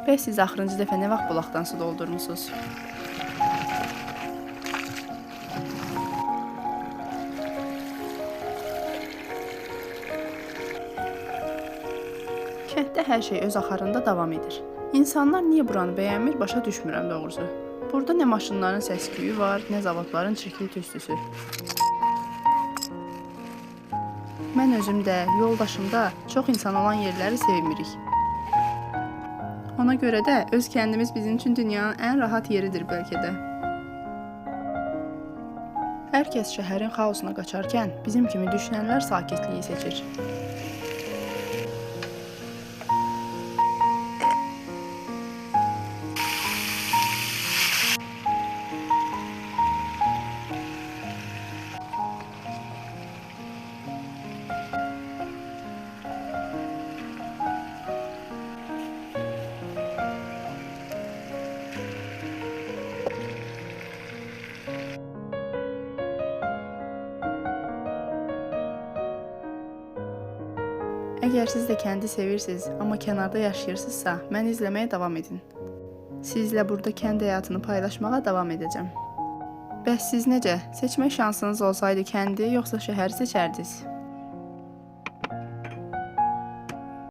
Və siz axırıncı dəfə nə vaxt bulaqdan su doldurmusunuz? Kənddə hər şey öz axarında davam edir. İnsanlar niyə buranı bəyənmir, başa düşmürəm doğrusu. Burada nə maşınların səs-küyü var, nə zavodların çirkli tüstüsü. Mən özüm də, yoldaşım da çox insan olan yerləri sevmirik. Ona görə də öz kəndimiz bizim üçün dünyanın ən rahat yeridir bəlkə də. Hər kəs şəhərin xaosuna qaçarkən bizim kimi düşünənlər sakitliyi seçir. Əgər siz də kəndi sevirsiniz, amma kənarda yaşayırsınızsa, məni izləməyə davam edin. Sizlə burada kənd həyatını paylaşmağa davam edəcəm. Bəs siz necə? Seçmək şansınız olsaydı kəndi yoxsa şəhəri seçərdiniz?